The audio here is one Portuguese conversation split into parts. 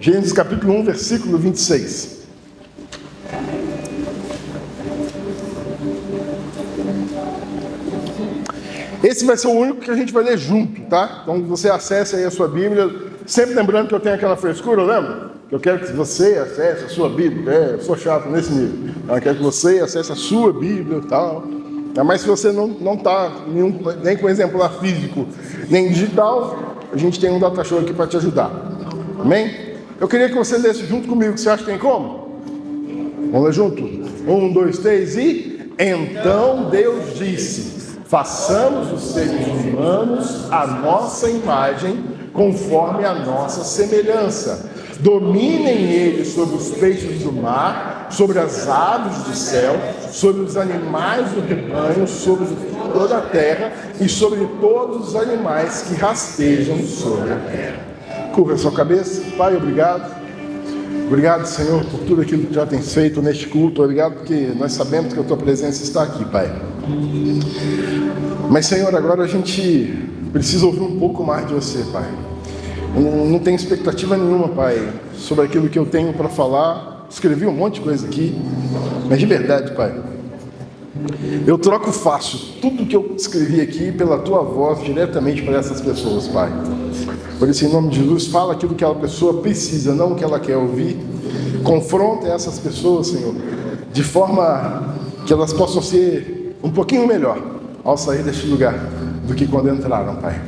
Gênesis capítulo 1, versículo 26. Esse vai ser o único que a gente vai ler junto, tá? Então você acesse aí a sua Bíblia, sempre lembrando que eu tenho aquela frescura, lembra? Eu quero que você acesse a sua Bíblia. Eu sou chato nesse nível. Eu quero que você acesse a sua Bíblia e tal. Mas se você não está nem com exemplar físico, nem digital, a gente tem um data show aqui para te ajudar. Amém? Eu queria que você lesse junto comigo. Você acha que tem como? Vamos ler junto? 1, 2, 3 e... Então Deus disse: façamos os seres humanos à nossa imagem, conforme a nossa semelhança. Dominem eles sobre os peixes do mar, sobre as aves do céu, sobre os animais do rebanho, sobre toda a terra e sobre todos os animais que rastejam sobre a terra. Curva a sua cabeça. Pai, obrigado. Obrigado, Senhor, por tudo aquilo que já tens feito neste culto. Obrigado porque nós sabemos que a Tua presença está aqui, Pai. Mas, Senhor, agora a gente precisa ouvir um pouco mais de Você, Pai. Eu não tenho expectativa nenhuma, Pai, sobre aquilo que eu tenho para falar. Escrevi um monte de coisa aqui, mas de verdade, Pai, eu troco fácil tudo que eu escrevi aqui pela Tua voz diretamente para essas pessoas, Pai. Por isso, em nome de Jesus, fala aquilo que aquela pessoa precisa, não o que ela quer ouvir. Confronta essas pessoas, Senhor, de forma que elas possam ser um pouquinho melhor ao sair deste lugar do que quando entraram, Pai.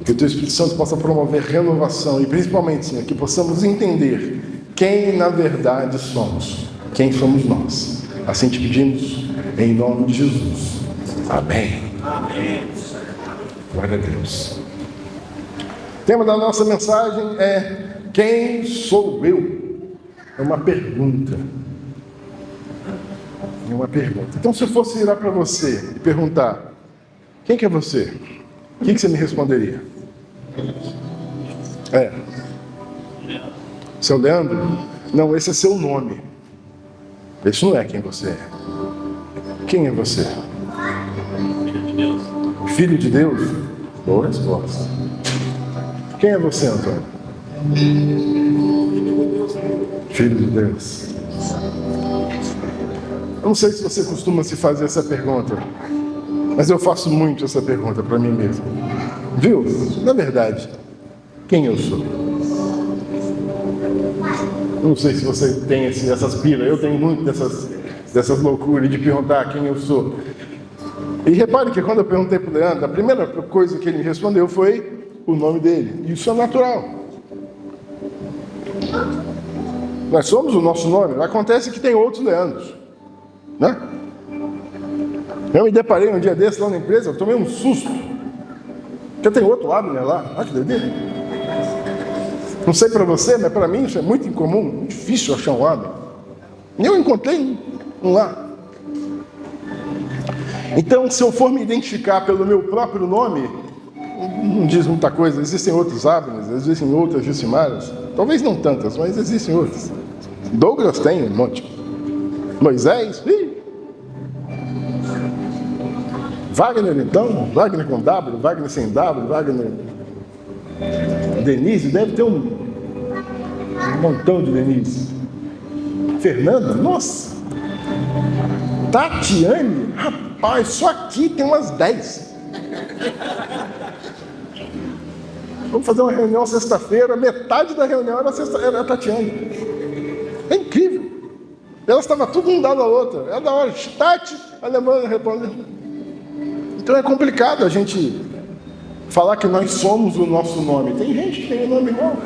Que o Teu Espírito Santo possa promover renovação e principalmente, Senhor, que possamos entender quem na verdade somos, quem somos nós. Assim te pedimos, em nome de Jesus. Amém. Amém. Glória a Deus. O tema da nossa mensagem é: quem sou eu? É uma pergunta. É uma pergunta. Então, se eu fosse virar para você e perguntar: quem que é você? O que você me responderia? Seu Leandro? Não, esse é seu nome. Esse não é quem você é. Quem é você? Filho de Deus. Filho de Deus? Boa resposta. Quem é você, Antônio? Filho de Deus. Eu não sei se você costuma se fazer essa pergunta, mas eu faço muito essa pergunta para mim mesmo. Viu? Na verdade, quem eu sou? Eu não sei se você tem essas pilas, eu tenho muito dessas loucuras de perguntar quem eu sou. E repare que quando eu perguntei para o Leandro, a primeira coisa que ele me respondeu foi o nome dele. Isso é natural. Nós somos o nosso nome. Acontece que tem outros Leandros, né? Eu me deparei um dia desse lá na empresa, eu tomei um susto. Porque tem outro Abner lá. Olha que doideira. Não sei para você, mas para mim isso é muito incomum, muito difícil achar um Abner. E eu encontrei um lá. Então, se eu for me identificar pelo meu próprio nome, não diz muita coisa. Existem outros Abners, existem outras Jucimaras. Talvez não tantas, mas existem outras. Douglas tem um monte. Moisés, Wagner então, Wagner com W, Wagner sem W, Wagner... Denise, deve ter um montão de Denise. Fernanda, nossa. Tatiane, rapaz, só aqui tem umas 10. Vamos fazer uma reunião sexta-feira, metade da reunião era a Tatiane. É incrível. Elas estavam tudo um dado à outra. É da hora. Tati, alemã, responde. Então é complicado a gente falar que nós somos o nosso nome. Tem gente que tem um nome igual.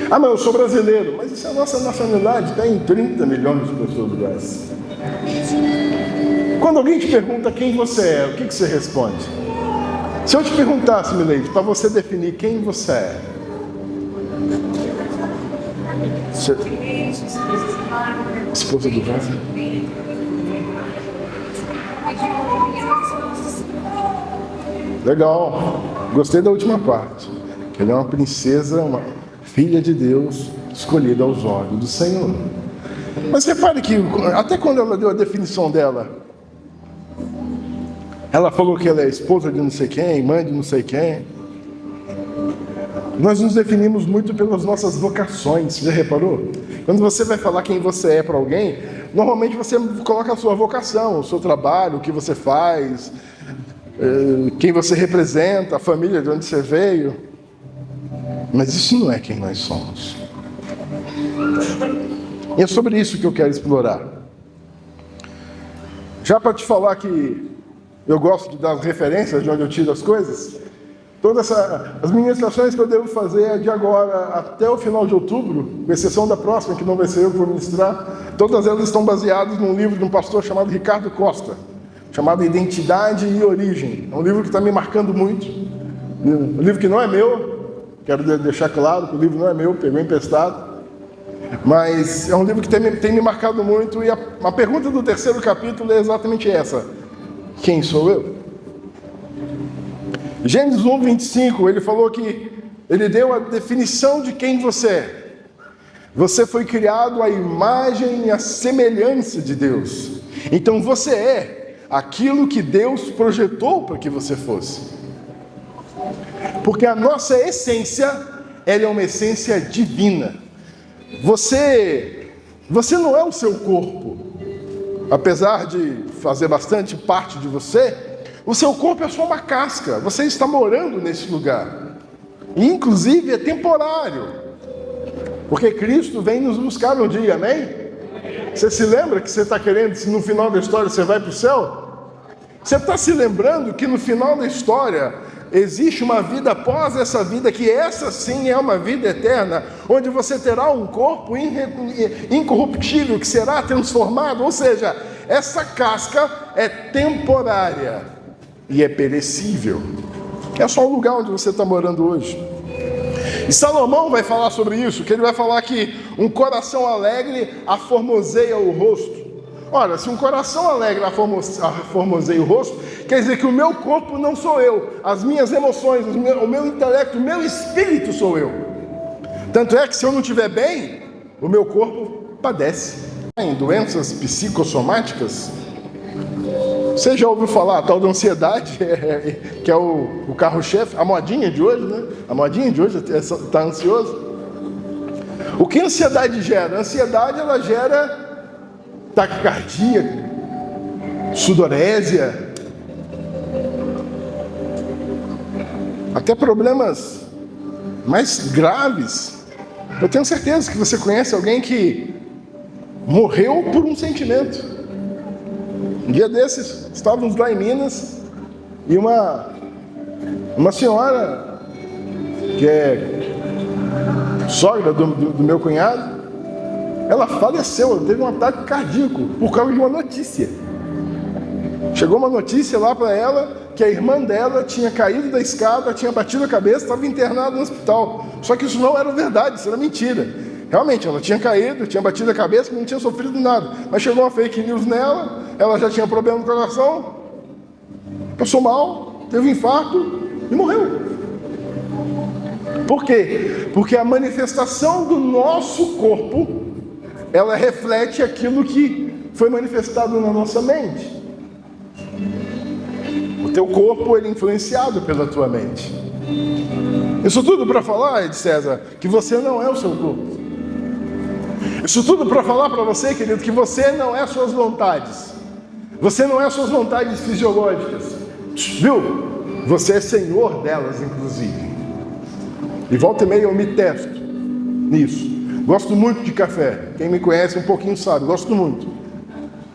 Ah, mas eu sou brasileiro. Mas isso é a nossa nacionalidade. Tem 30 milhões de pessoas iguais. Quando alguém te pergunta quem você é, o que você responde? Se eu te perguntasse, Mileide, para você definir quem você é, esposa do Vaz? Legal, gostei da última parte. Que ela é uma princesa, uma filha de Deus, escolhida aos olhos do Senhor. Mas repare que, até quando ela deu a definição dela, ela falou que ela é esposa de não sei quem, mãe de não sei quem. Nós nos definimos muito pelas nossas vocações, você já reparou? Quando você vai falar quem você é para alguém, normalmente você coloca a sua vocação, o seu trabalho, o que você faz, quem você representa, a família de onde você veio. Mas isso não é quem nós somos. E é sobre isso que eu quero explorar. Já para te falar que eu gosto de dar referências de onde eu tiro as coisas, as ministrações que eu devo fazer é de agora até o final de outubro, com exceção da próxima, que não vai ser eu que vou ministrar, todas elas estão baseadas num livro de um pastor chamado Ricardo Costa, chamado Identidade e Origem. É um livro que está me marcando muito. Um livro que não é meu, quero deixar claro que o livro não é meu, pegou emprestado. Mas é um livro que tem me marcado muito, e a pergunta do terceiro capítulo é exatamente essa: quem sou eu? Gênesis 1:25, ele falou que ele deu a definição de quem você é. Você foi criado à imagem e à semelhança de Deus. Então você é aquilo que Deus projetou para que você fosse. Porque a nossa essência, ela é uma essência divina. Você não é o seu corpo. Apesar de fazer bastante parte de você, o seu corpo é só uma casca. Você está morando nesse lugar. E, inclusive, é temporário. Porque Cristo vem nos buscar um dia, amém? Você se lembra que você está querendo, se no final da história você vai para o céu? Você está se lembrando que no final da história existe uma vida após essa vida, que essa sim é uma vida eterna, onde você terá um corpo incorruptível, que será transformado. Ou seja, essa casca é temporária e é perecível. É só o lugar onde você está morando hoje. E Salomão vai falar sobre isso, que ele vai falar que um coração alegre aformoseia o rosto. Ora, se um coração alegre aformoseia o rosto, quer dizer que o meu corpo não sou eu, as minhas emoções, o meu intelecto, o meu espírito sou eu. Tanto é que se eu não estiver bem, o meu corpo padece. Em doenças psicossomáticas, você já ouviu falar a tal da ansiedade, que é o carro-chefe, a modinha de hoje, né? A modinha de hoje está ansioso. O que a ansiedade gera? A ansiedade, ela gera taquicardia, sudorésia, até problemas mais graves. Eu tenho certeza que você conhece alguém que morreu por um sentimento. Um dia desses, estávamos lá em Minas, e uma senhora, que é sogra do meu cunhado, ela faleceu, ela teve um ataque cardíaco por causa de uma notícia. Chegou uma notícia lá para ela que a irmã dela tinha caído da escada, tinha batido a cabeça, estava internada no hospital. Só que isso não era verdade, isso era mentira. Realmente, ela tinha caído, tinha batido a cabeça, mas não tinha sofrido nada. Mas chegou uma fake news nela, ela já tinha problema no coração, passou mal, teve um infarto e morreu. Por quê? Porque a manifestação do nosso corpo, ela reflete aquilo que foi manifestado na nossa mente. O teu corpo, ele é influenciado pela tua mente. Isso tudo para falar, Ed César, que você não é o seu corpo. Isso tudo para falar para você, querido, que você não é suas vontades. Você não é suas vontades fisiológicas. Viu? Você é senhor delas, inclusive. E volta e meia eu me testo nisso. Gosto muito de café. Quem me conhece um pouquinho sabe, gosto muito.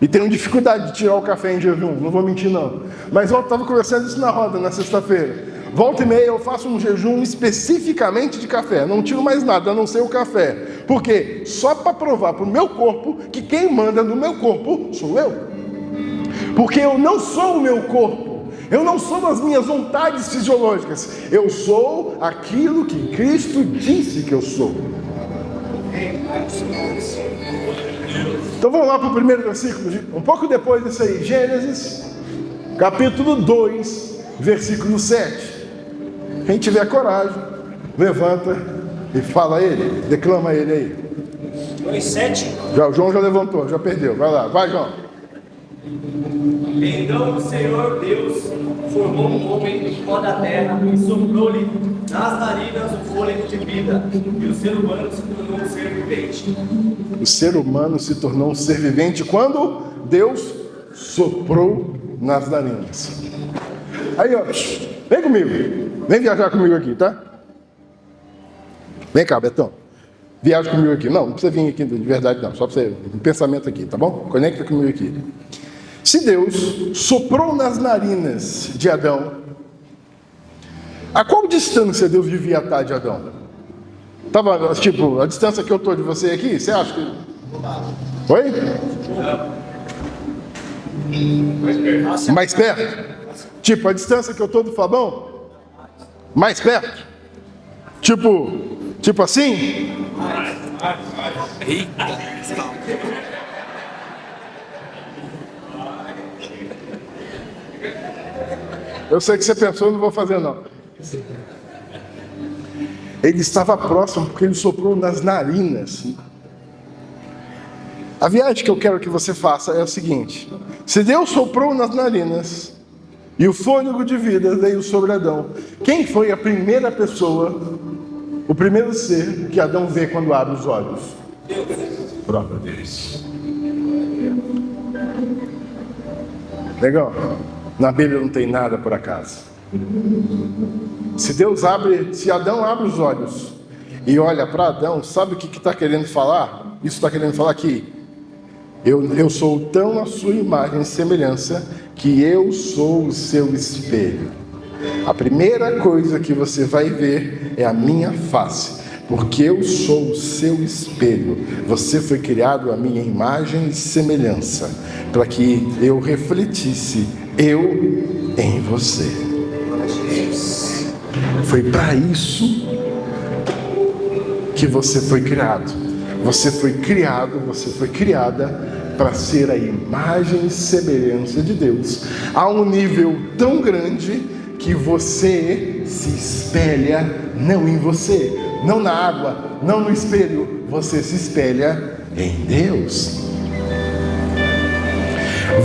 E tenho dificuldade de tirar o café em jejum, não vou mentir não. Mas eu estava conversando isso na roda na sexta-feira. Volta e meia eu faço um jejum especificamente de café. Não tiro mais nada, a não ser o café. Por quê? Só para provar para o meu corpo que quem manda no meu corpo sou eu. Porque eu não sou o meu corpo. Eu não sou as minhas vontades fisiológicas. Eu sou aquilo que Cristo disse que eu sou. Então vamos lá para o primeiro versículo. Um pouco depois disso aí. Gênesis, capítulo 2, versículo 7. Quem tiver coragem, levanta e fala a ele, declama a ele aí. 2:7. O João já levantou, já perdeu. Vai lá, vai, João. Então o Senhor Deus formou um homem do pó da terra e soprou-lhe nas narinas o fôlego de vida, e o ser humano se tornou um ser vivente. O ser humano se tornou um ser vivente quando Deus soprou nas narinas. Aí, ó, vem comigo. Vem viajar comigo aqui, tá? Vem cá, Betão. Viaja comigo aqui. Não precisa vir aqui de verdade, não. Só para você, um pensamento aqui, tá bom? Conecta comigo aqui. Se Deus soprou nas narinas de Adão, a qual distância Deus devia estar de Adão? Tava, tipo, a distância que eu estou de você aqui, você acha que... Oi? Mais perto? Tipo, a distância que eu estou do Fabão? Mais perto? Tipo assim? Eu sei que você pensou, não vou fazer não. Ele estava próximo porque ele soprou nas narinas. A viagem que eu quero que você faça é a seguinte: se Deus soprou nas narinas e o fôlego de vida veio sobre Adão, quem foi a primeira pessoa, o primeiro ser que Adão vê quando abre os olhos? Deus. O próprio Deus. Legal? Na Bíblia não tem nada por acaso. Se Adão abre os olhos e olha para Adão, sabe o que está querendo falar? Isso está querendo falar que eu sou tão a sua imagem e semelhança que eu sou o seu espelho. A primeira coisa que você vai ver é a minha face, porque eu sou o seu espelho. Você foi criado à minha imagem e semelhança, para que eu refletisse eu em você. Foi para isso que você foi criado. Você foi criado, você foi criada para ser a imagem e semelhança de Deus, a um nível tão grande que você se espelha não em você, não na água, não no espelho, você se espelha em Deus.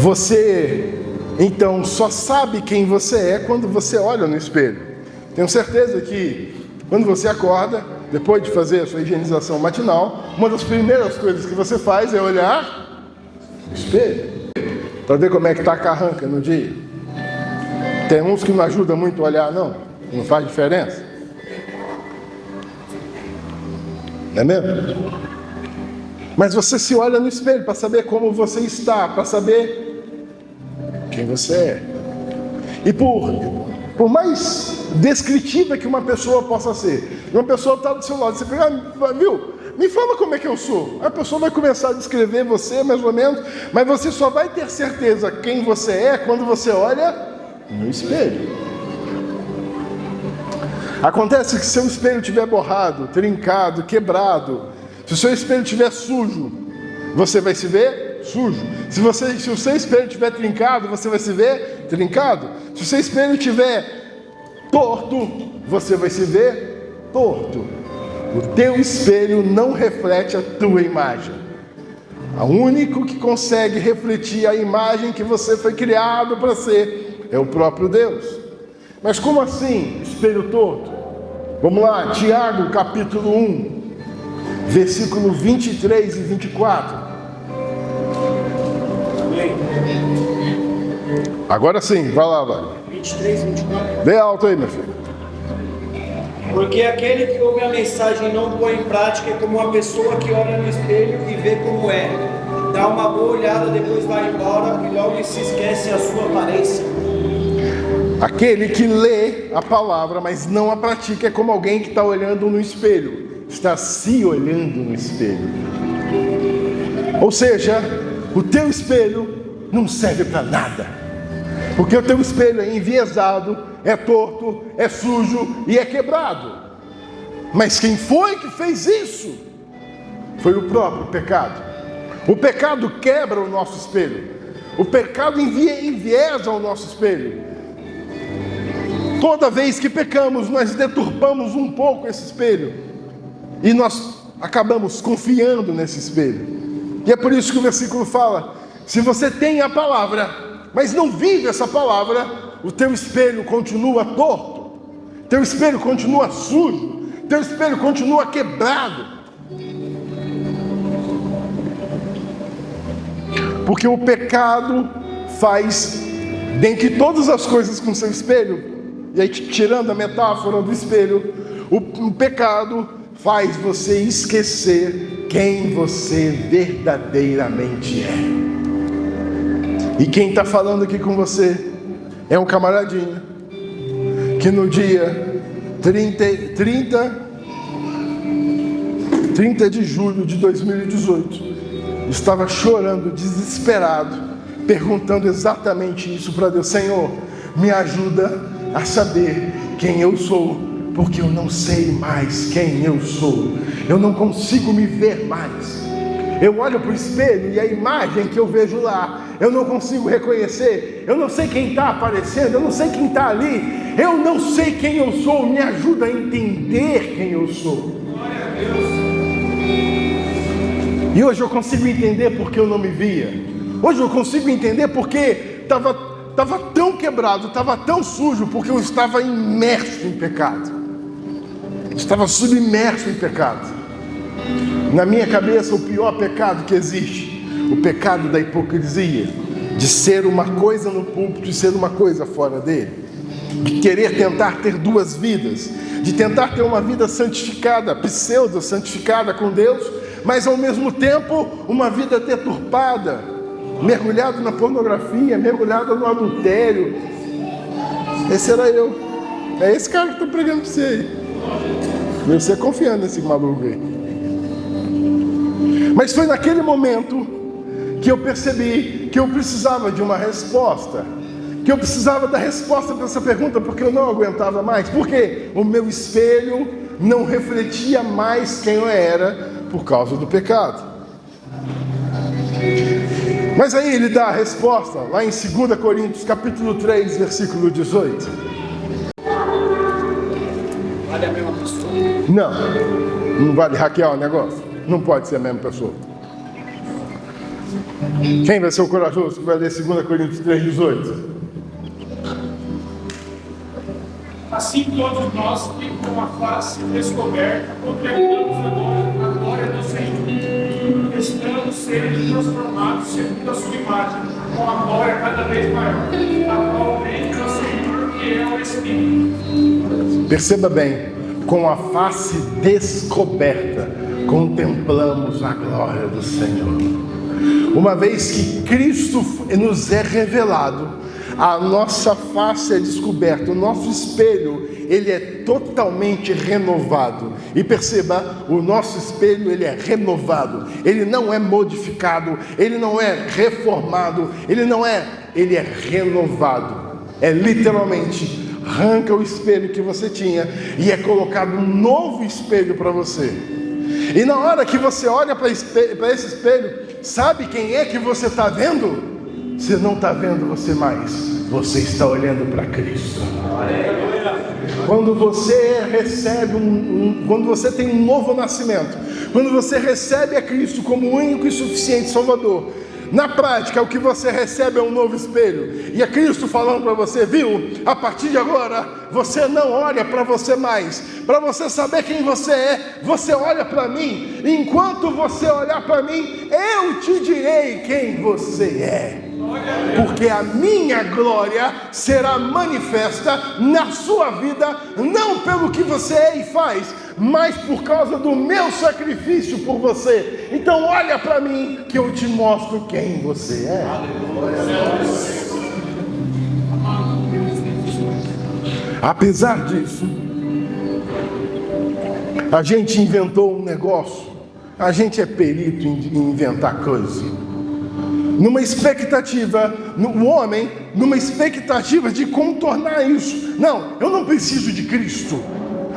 Você, então, só sabe quem você é quando você olha no espelho. Tenho certeza que quando você acorda, depois de fazer a sua higienização matinal, uma das primeiras coisas que você faz é olhar no espelho, para ver como é que está a carranca no dia. Tem uns que não ajudam muito a olhar, não faz diferença. Não é mesmo? Mas você se olha no espelho para saber como você está, para saber quem você é. E por mais descritiva que uma pessoa possa ser, uma pessoa está do seu lado, você pega, viu? Me fala como é que eu sou. A pessoa vai começar a descrever você, mais ou menos, mas você só vai ter certeza quem você é quando você olha no espelho. Acontece que se seu espelho estiver borrado, trincado, quebrado, se o seu espelho estiver sujo, você vai se ver sujo. Se o seu espelho estiver trincado, você vai se ver trincado. Se o seu espelho estiver torto, você vai se ver torto. O teu espelho não reflete a tua imagem. O único que consegue refletir a imagem que você foi criado para ser é o próprio Deus. Mas como assim, espelho torto? Vamos lá, Tiago capítulo 1, versículo 23 e 24. Agora sim, vai lá, vai. 23 e 24. Dê alto aí, meu filho. Porque aquele que ouve a mensagem e não põe em prática é como uma pessoa que olha no espelho e vê como é. Dá uma boa olhada, depois vai embora e logo se esquece a sua aparência. Aquele que lê a palavra, mas não a pratica, é como alguém que está olhando no espelho. Está se olhando no espelho. Ou seja, o teu espelho não serve para nada. Porque o teu espelho é enviesado, é torto, é sujo e é quebrado. Mas quem foi que fez isso? Foi o próprio pecado. O pecado quebra o nosso espelho. O pecado enviesa o nosso espelho. Toda vez que pecamos, nós deturpamos um pouco esse espelho. E nós acabamos confiando nesse espelho. E é por isso que o versículo fala: se você tem a palavra, mas não vive essa palavra, o teu espelho continua torto. teu espelho continua sujo, teu espelho continua quebrado. Porque o pecado faz, dentre todas as coisas com seu espelho, e aí tirando a metáfora do espelho, o pecado faz você esquecer quem você verdadeiramente é. E quem está falando aqui com você é um camaradinho que no dia 30 de julho de 2018 estava chorando, desesperado, perguntando exatamente isso para Deus: Senhor, me ajuda a saber quem eu sou, porque eu não sei mais quem eu sou, eu não consigo me ver mais. Eu olho para o espelho e a imagem que eu vejo lá, eu não consigo reconhecer, eu não sei quem está aparecendo, eu não sei quem está ali, eu não sei quem eu sou, me ajuda a entender quem eu sou. Glória a Deus. E hoje eu consigo entender porque eu não me via, hoje eu consigo entender porque estava tão quebrado, estava tão sujo, porque eu estava imerso em pecado, estava submerso em pecado. Na minha cabeça, o pior pecado que existe, o pecado da hipocrisia, de ser uma coisa no púlpito e ser uma coisa fora dele, de querer tentar ter duas vidas, de tentar ter uma vida santificada, pseudo-santificada com Deus, mas ao mesmo tempo uma vida deturpada, mergulhado na pornografia, mergulhado no adultério. Esse era eu. É esse cara que está pregando para você aí. Você confiando nesse maluco aí. Mas foi naquele momento que eu percebi que eu precisava de uma resposta, que eu precisava da resposta para essa pergunta, porque eu não aguentava mais. Porque o meu espelho não refletia mais quem eu era por causa do pecado. Mas aí ele dá a resposta lá em 2 Coríntios capítulo 3, versículo 18. Vale a mesma pessoa? Não vale hackear o negócio. Não pode ser a mesma pessoa. Quem vai ser o corajoso que vai ler 2 Coríntios 3, 18? Assim todos nós que com a face descoberta contemplamos agora a glória do Senhor, estamos sendo transformados segundo a sua imagem, com a glória cada vez maior, a qual vem do Senhor, que é o Espírito. Perceba bem, com a face descoberta, contemplamos a glória do Senhor. Uma vez que Cristo nos é revelado, a nossa face é descoberta, o nosso espelho, ele é totalmente renovado. E perceba, o nosso espelho, ele é renovado, ele não é modificado, ele não é reformado, ele é renovado. É literalmente, arranca o espelho que você tinha e é colocado um novo espelho para você. E na hora que você olha para esse espelho, sabe quem é que você está vendo? Você não está vendo você mais, você está olhando para Cristo. Quando você recebe quando você tem um novo nascimento, quando você recebe a Cristo como o único e suficiente Salvador, na prática o que você recebe é um novo espelho, e é Cristo falando para você: viu, a partir de agora você não olha para você mais, para você saber quem você é, você olha para mim, enquanto você olhar para mim, eu te direi quem você é. Porque a minha glória será manifesta na sua vida, não pelo que você é e faz, mas por causa do meu sacrifício por você. Então olha para mim que eu te mostro quem você é. Apesar disso, a gente inventou um negócio, a gente é perito em inventar coisas. Numa expectativa, o homem, numa expectativa de contornar isso. Não, eu não preciso de Cristo.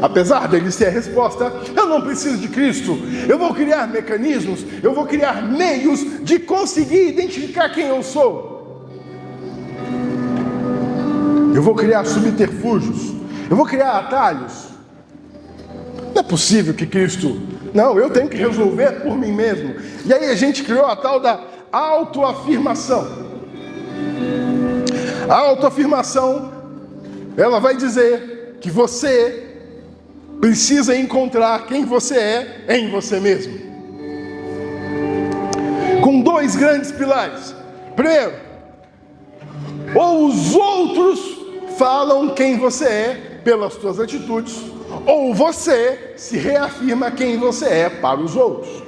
Apesar dele ser a resposta, eu não preciso de Cristo. Eu vou criar mecanismos, eu vou criar meios de conseguir identificar quem eu sou. Eu vou criar subterfúgios, eu vou criar atalhos. Não é possível que Cristo... Não, eu tenho que resolver por mim mesmo. E aí a gente criou a tal da autoafirmação. A autoafirmação, ela vai dizer que você precisa encontrar quem você é em você mesmo. Com 2 grandes pilares. Primeiro, ou os outros falam quem você é pelas suas atitudes, ou você se reafirma quem você é para os outros.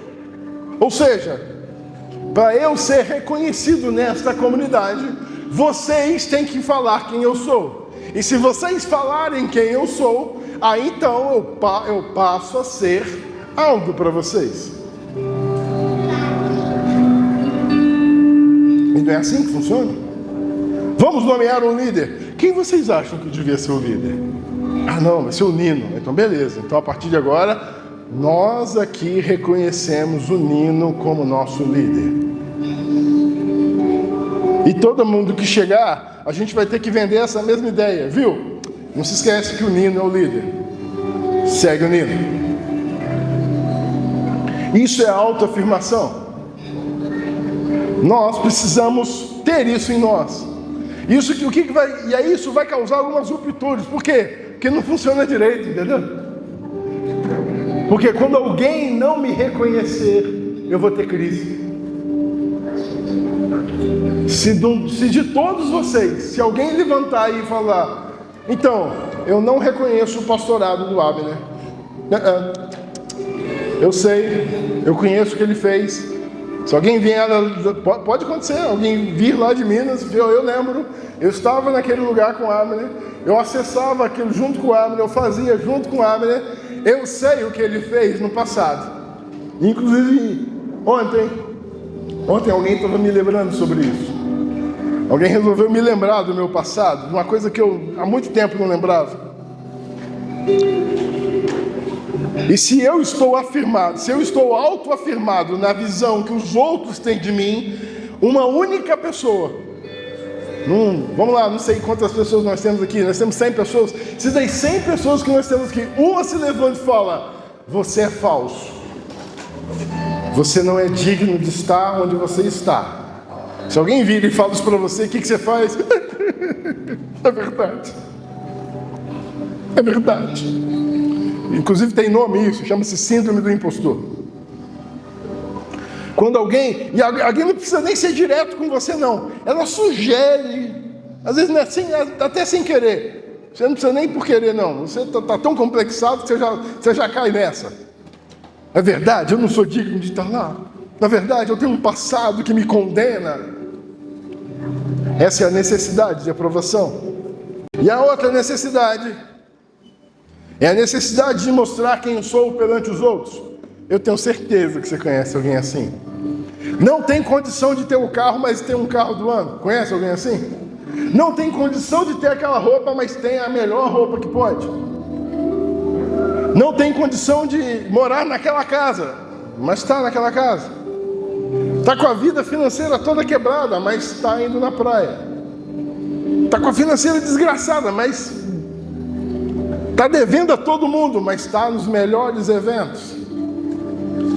Ou seja, para eu ser reconhecido nesta comunidade, vocês têm que falar quem eu sou. E se vocês falarem quem eu sou, aí então eu passo a ser algo para vocês. E não é assim que funciona? Vamos nomear um líder. Quem vocês acham que devia ser o líder? Ah, não, vai ser o Nino. Então beleza, então a partir de agora nós aqui reconhecemos o Nino como nosso líder. E todo mundo que chegar, a gente vai ter que vender essa mesma ideia, viu? Não se esquece que o Nino é o líder. Segue o Nino. Isso é autoafirmação. Nós precisamos ter isso em nós. E aí isso vai causar algumas rupturas. Por quê? Porque não funciona direito, entendeu? Porque quando alguém não me reconhecer, eu vou ter crise. Se de todos vocês, se alguém levantar aí e falar, então, eu não reconheço o pastorado do Abner. Eu sei, eu conheço o que ele fez. Se alguém vier, pode acontecer, alguém vir lá de Minas, eu lembro, eu estava naquele lugar com o Abner, eu acessava aquilo junto com o Abner, eu fazia junto com o Abner, eu sei o que ele fez no passado. Inclusive, ontem alguém estava me lembrando sobre isso. Alguém resolveu me lembrar do meu passado, uma coisa que eu há muito tempo não lembrava. E se eu estou afirmado, se eu estou autoafirmado na visão que os outros têm de mim, uma única pessoa, vamos lá, não sei quantas pessoas nós temos aqui, nós temos 100 pessoas, se das 100 pessoas que nós temos aqui, uma se levanta e fala, você é falso, você não é digno de estar onde você está. Se alguém vira e fala isso para você, o que você faz? É verdade. É verdade. Inclusive tem nome isso, chama-se síndrome do impostor. Quando alguém não precisa nem ser direto com você não, ela sugere, às vezes não é assim, até sem querer, você não precisa nem por querer não, você está tão complexado que você já cai nessa. É verdade, eu não sou digno de estar lá, na verdade eu tenho um passado que me condena. Essa é a necessidade de aprovação. E a outra necessidade é a necessidade de mostrar quem eu sou perante os outros. Eu tenho certeza que você conhece alguém assim. Não tem condição de ter um carro, mas tem um carro do ano. Conhece alguém assim? Não tem condição de ter aquela roupa, mas tem a melhor roupa que pode. Não tem condição de morar naquela casa, mas está naquela casa. Está com a vida financeira toda quebrada, mas está indo na praia. Está com a financeira desgraçada, mas está devendo a todo mundo, mas está nos melhores eventos.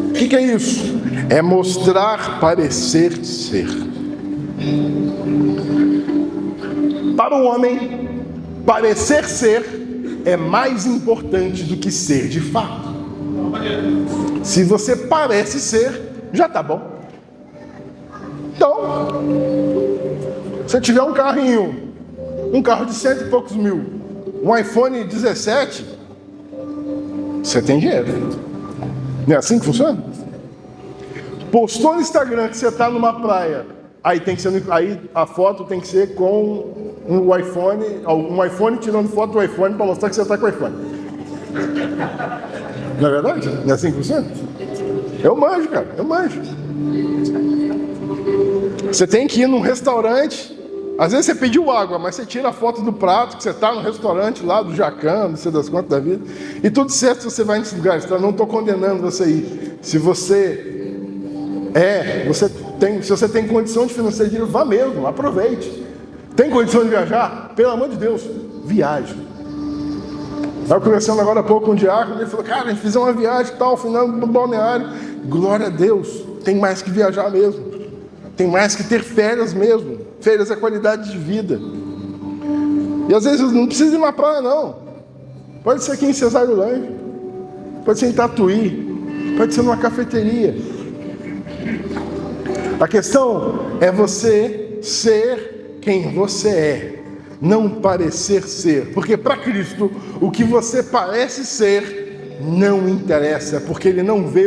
O que é isso? É mostrar, parecer ser. Para o homem, parecer ser é mais importante do que ser de fato. Se você parece ser, já está bom. Então, se tiver um carrinho, um carro de 100 e poucos mil, um iPhone 17, você tem dinheiro. Não é assim que funciona? Postou no Instagram que você está numa praia, aí a foto tem que ser com um iPhone tirando foto do iPhone para mostrar que você está com o iPhone. Não é verdade? Não é assim que funciona? Eu manjo, cara, eu manjo. Você tem que ir num restaurante, às vezes você pediu água, mas você tira a foto do prato, que você está no restaurante lá do Jacan, não sei das quantas da vida, e tudo certo se você vai nesse lugar, tá? Não estou condenando você ir. Se você tem condição de financiar dinheiro, vá mesmo, aproveite. Tem condição de viajar? Pelo amor de Deus, viaje. Estava conversando agora há pouco com um diácono, ele falou, cara, a gente fez uma viagem e tal, final no balneário. Glória a Deus, tem mais que viajar mesmo. Tem mais que ter férias mesmo. Férias é qualidade de vida. E às vezes não precisa ir na praia, não. Pode ser aqui em Cesarolândia, pode ser em Tatuí, pode ser numa cafeteria. A questão é você ser quem você é, não parecer ser. Porque para Cristo, o que você parece ser não interessa, porque Ele não vê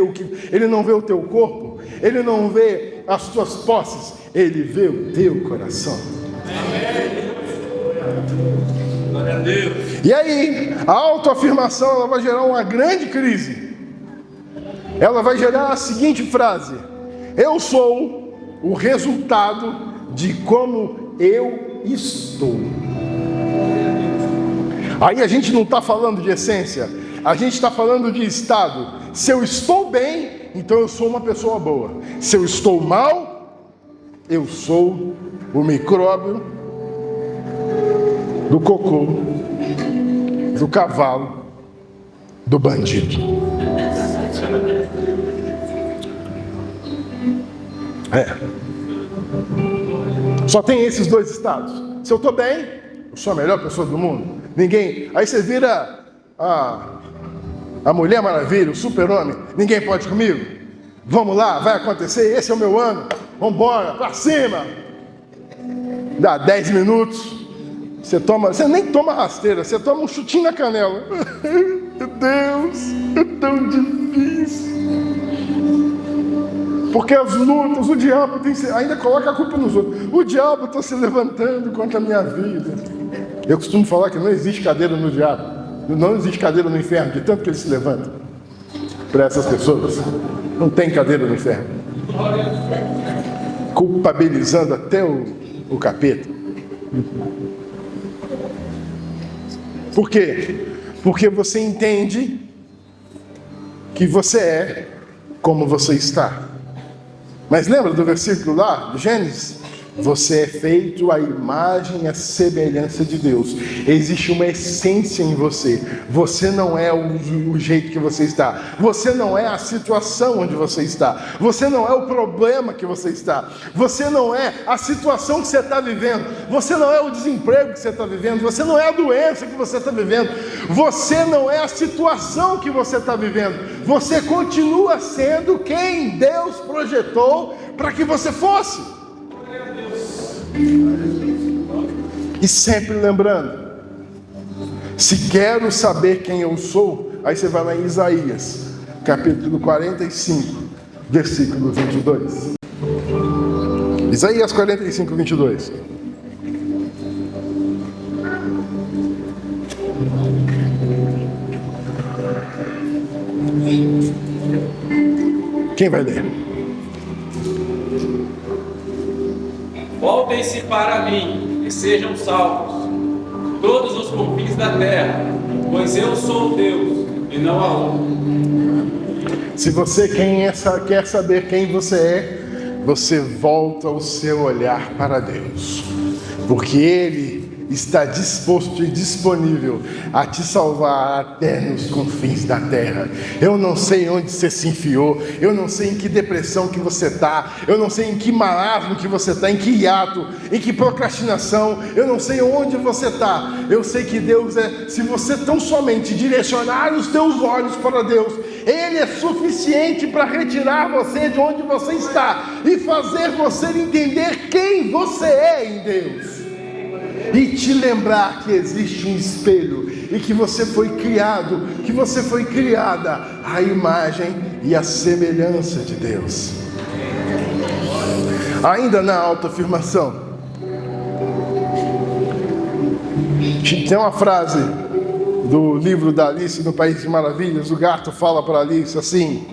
Ele não vê o teu corpo, Ele não vê as tuas posses, Ele vê o teu coração. Glória a Deus. E aí, a autoafirmação ela vai gerar uma grande crise. Ela vai gerar a seguinte frase: eu sou o resultado de como eu estou. Aí a gente não está falando de essência, a gente está falando de estado. Se eu estou bem, então eu sou uma pessoa boa. Se eu estou mal, eu sou o micróbio do cocô, do cavalo, do bandido. Só tem esses dois estados. Se eu estou bem, eu sou a melhor pessoa do mundo. Ninguém. Aí você vira a Mulher Maravilha, o super-homem. Ninguém pode comigo. Vamos lá, vai acontecer. Esse é o meu ano. Vamos embora, pra cima. Dá 10 minutos. Você nem toma rasteira, você toma um chutinho na canela. Meu Deus, é tão difícil. Porque as lutas, o diabo ainda coloca a culpa nos outros. O diabo está se levantando contra a minha vida. Eu costumo falar que não existe cadeira no diabo. Não existe cadeira no inferno, de tanto que ele se levanta. Para essas pessoas, não tem cadeira no inferno. Culpabilizando até o capeta. Por quê? Porque você entende que você é como você está. Mas lembra do versículo lá, de Gênesis? Você é feito à imagem e à semelhança de Deus. Existe uma essência em você. Você não é o jeito que você está. Você não é a situação onde você está. Você não é o problema que você está. Você não é a situação que você está vivendo. Você não é o desemprego que você está vivendo. Você não é a doença que você está vivendo. Você não é a situação que você está vivendo. Você continua sendo quem Deus projetou para que você fosse. E sempre lembrando, se quero saber quem eu sou, aí você vai lá em Isaías, capítulo 45, versículo 22. Isaías 45, 22. Quem vai ler? Voltem-se para mim e sejam salvos, todos os confins da terra, pois eu sou Deus e não há outro. Se você quer saber quem você é, você volta o seu olhar para Deus, porque Ele está disposto e disponível a te salvar até nos confins da terra. Eu não sei onde você se enfiou, eu não sei em que depressão que você está, eu não sei em que marasmo que você está, em que hiato, em que procrastinação, eu não sei onde você está. Eu sei que Deus se você tão somente direcionar os teus olhos para Deus, Ele é suficiente para retirar você de onde você está e fazer você entender quem você é em Deus. E te lembrar que existe um espelho e que você foi criado, que você foi criada à imagem e à semelhança de Deus. Ainda na autoafirmação, tem uma frase do livro da Alice no País de Maravilhas. O gato fala para Alice assim: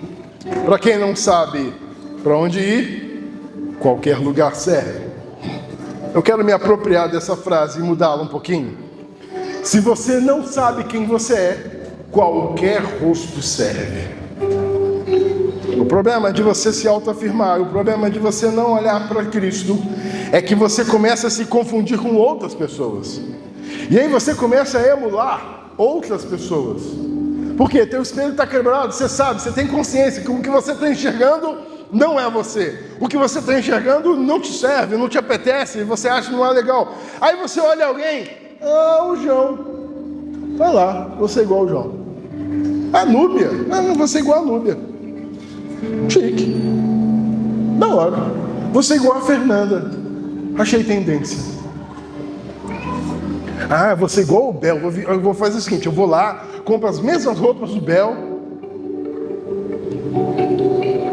para quem não sabe para onde ir, qualquer lugar serve. Eu quero me apropriar dessa frase e mudá-la um pouquinho. Se você não sabe quem você é, qualquer rosto serve. O problema de você se autoafirmar, o problema de você não olhar para Cristo, é que você começa a se confundir com outras pessoas. E aí você começa a emular outras pessoas. Por quê? Teu espelho está quebrado, você sabe, você tem consciência que o que você está enxergando não é você. O que você está enxergando não te serve, não te apetece, você acha que não é legal. Aí você olha alguém, o João. Vai lá, vou ser igual o João. A Núbia, não vou ser igual a Núbia. Chique. Da hora. Vou ser igual a Fernanda. Achei tendência. Vou ser igual o Bel. Eu vou fazer o seguinte, eu vou lá, compro as mesmas roupas do Bel,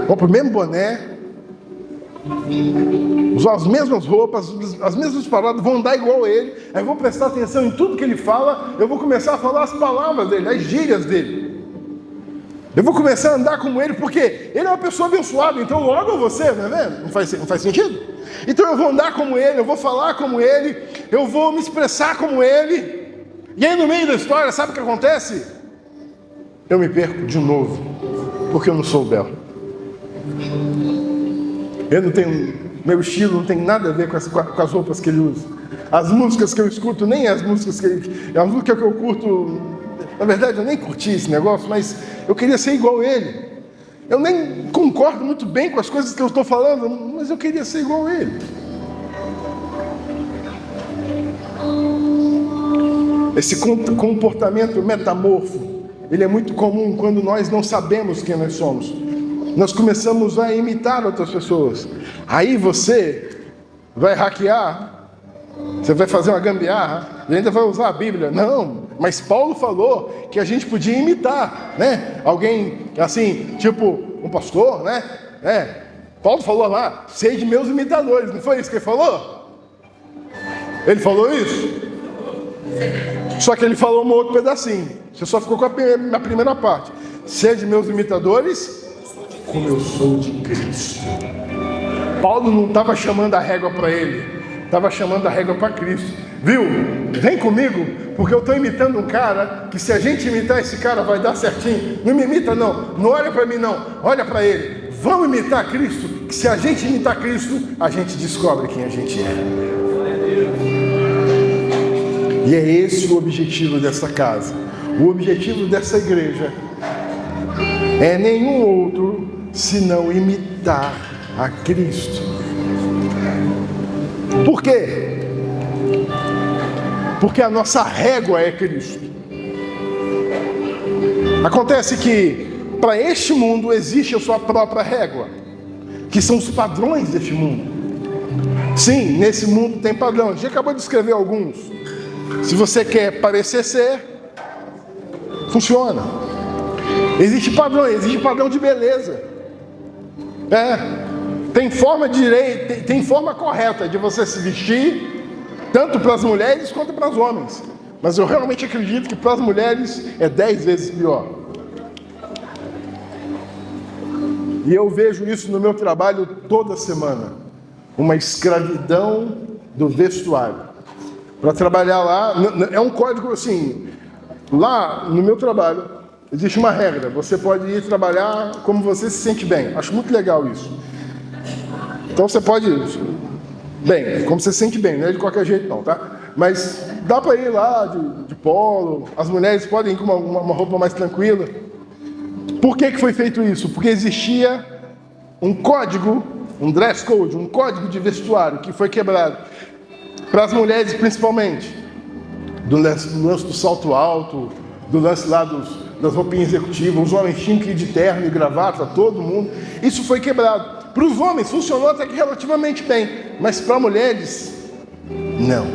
compro o mesmo boné, usar as mesmas roupas, as mesmas palavras, vou andar igual a ele, aí vou prestar atenção em tudo que ele fala, eu vou começar a falar as palavras dele, as gírias dele. Eu vou começar a andar como ele, porque ele é uma pessoa abençoada, então logo eu vou ser, não é vendo? Não faz sentido? Então eu vou andar como ele, eu vou falar como ele, eu vou me expressar como ele. E aí no meio da história, sabe o que acontece? Eu me perco de novo, porque eu não sou o Bel. Eu não tenho, meu estilo não tem nada a ver com as roupas que ele usa. As músicas que eu escuto, nem as músicas que as músicas que eu curto. Na verdade, eu nem curti esse negócio, mas eu queria ser igual a ele. Eu nem concordo muito bem com as coisas que eu estou falando, mas eu queria ser igual a ele. Esse comportamento metamorfo, ele é muito comum quando nós não sabemos quem nós somos. Nós começamos a imitar outras pessoas. Aí você vai hackear, você vai fazer uma gambiarra e ainda vai usar a Bíblia. Não, mas Paulo falou que a gente podia imitar, né? Alguém assim, tipo um pastor, né? Paulo falou lá, sede meus imitadores, não foi isso que ele falou? Ele falou isso? Só que ele falou um outro pedacinho. Você só ficou com a primeira parte. Sede meus imitadores, como eu sou de Cristo. Paulo não estava chamando a régua para ele, estava chamando a régua para Cristo. Viu? Vem comigo, porque eu estou imitando um cara que se a gente imitar esse cara vai dar certinho. Não me imita não, não olha para mim não, olha para ele. Vamos imitar Cristo, que se a gente imitar Cristo, a gente descobre quem a gente é. E é esse o objetivo dessa casa. O objetivo dessa igreja é nenhum outro senão imitar a Cristo. Por quê? Porque a nossa régua é Cristo. Acontece que para este mundo existe a sua própria régua, que são os padrões deste mundo. Sim, nesse mundo tem padrão. A gente acabou de escrever alguns. Se você quer parecer ser, funciona. Existe padrão de beleza. Tem forma direita, tem forma correta de você se vestir, tanto para as mulheres quanto para os homens. Mas eu realmente acredito que para as mulheres é 10 vezes pior. E eu vejo isso no meu trabalho toda semana. Uma escravidão do vestuário. Para trabalhar lá, é um código assim, lá no meu trabalho, existe uma regra, você pode ir trabalhar como você se sente bem. Acho muito legal isso. Então você pode, bem, como você se sente bem, não é de qualquer jeito não, tá? Mas dá para ir lá de polo, as mulheres podem ir com uma roupa mais tranquila. Por que foi feito isso? Porque existia um código, um dress code, um código de vestuário que foi quebrado. Para as mulheres principalmente, do lance do salto alto, do lance lá das roupinhas executivas, os homens tinham que ir de terno e gravata, todo mundo. Isso foi quebrado. Para os homens funcionou até que relativamente bem, mas para mulheres, não.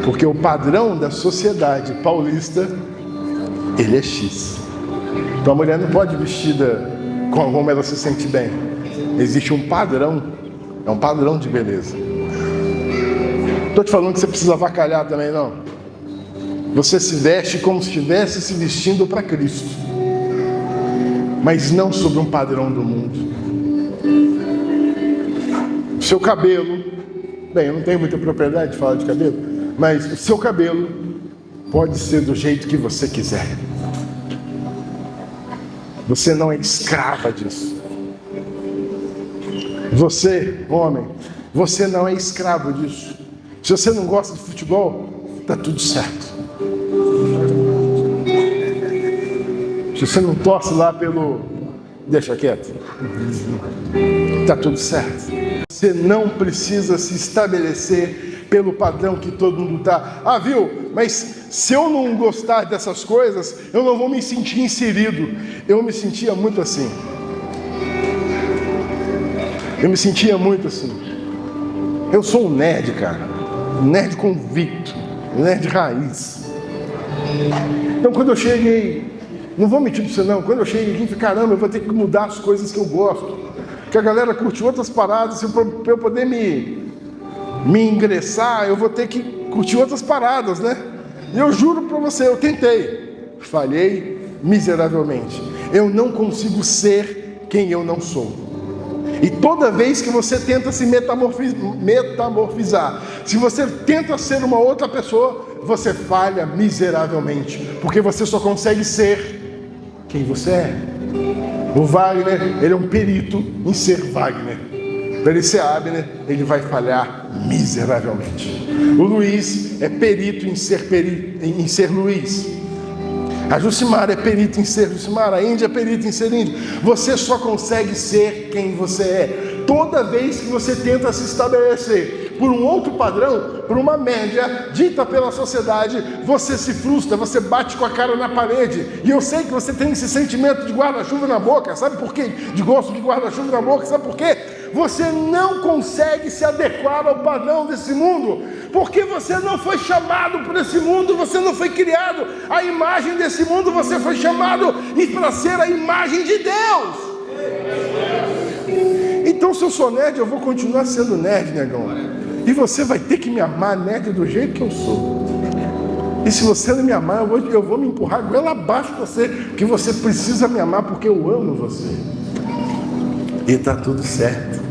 Porque o padrão da sociedade paulista, ele é X. Então a mulher não pode ir vestida como ela se sente bem. Existe um padrão, é um padrão de beleza. Estou te falando que você precisa avacalhar também, não. Você se veste como se estivesse se vestindo para Cristo, mas não sob um padrão do mundo. O seu cabelo, bem, eu não tenho muita propriedade de falar de cabelo, mas o seu cabelo pode ser do jeito que você quiser. Você não é escrava disso. Você, homem, você não é escravo disso. Se você não gosta de futebol, está tudo certo. Se você não torce lá pelo... Deixa quieto. Está tudo certo. Você não precisa se estabelecer pelo padrão que todo mundo está. Ah, viu? Mas se eu não gostar dessas coisas, eu não vou me sentir inserido. Eu me sentia muito assim. Eu sou um nerd, cara. Um nerd convicto. Um nerd raiz. Então quando eu cheguei, não vou mentir para você não, quando eu cheguei aqui, caramba, eu vou ter que mudar as coisas que eu gosto. Que a galera curte outras paradas, para eu poder me ingressar, eu vou ter que curtir outras paradas, né? E eu juro para você, eu tentei, falhei miseravelmente. Eu não consigo ser quem eu não sou. E toda vez que você tenta se metamorfizar, se você tenta ser uma outra pessoa, você falha miseravelmente, porque você só consegue ser quem você é. O Wagner, ele é um perito em ser Wagner. Para ele ser Abner, ele vai falhar miseravelmente. O Luiz é perito em ser Luiz. A Jucimara é perito em ser Jucimara. A Índia é perito em ser Índia. Você só consegue ser quem você é. Toda vez que você tenta se estabelecer por um outro padrão, por uma média dita pela sociedade, você se frustra, você bate com a cara na parede. E eu sei que você tem esse sentimento de guarda-chuva na boca. Sabe por quê? De gosto de guarda-chuva na boca. Sabe por quê? Você não consegue se adequar ao padrão desse mundo, porque você não foi chamado por esse mundo, você não foi criado à imagem desse mundo, você foi chamado para ser a imagem de Deus. Então, se eu sou nerd, eu vou continuar sendo nerd, negão. E você vai ter que me amar, nerd, do jeito que eu sou. E se você não me amar, eu vou me empurrar goela abaixo de você, porque você precisa me amar, porque eu amo você. E está tudo certo.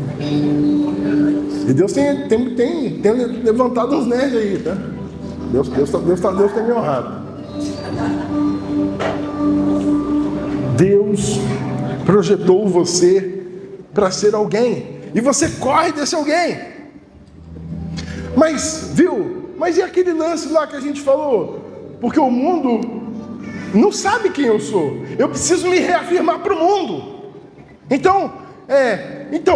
E Deus tem levantado uns nerds aí, tá? Deus tem me honrado. Deus projetou você para ser alguém, e você corre desse alguém. Mas, viu? Mas e aquele lance lá que a gente falou? Porque o mundo não sabe quem eu sou. Eu preciso me reafirmar para o mundo. Então,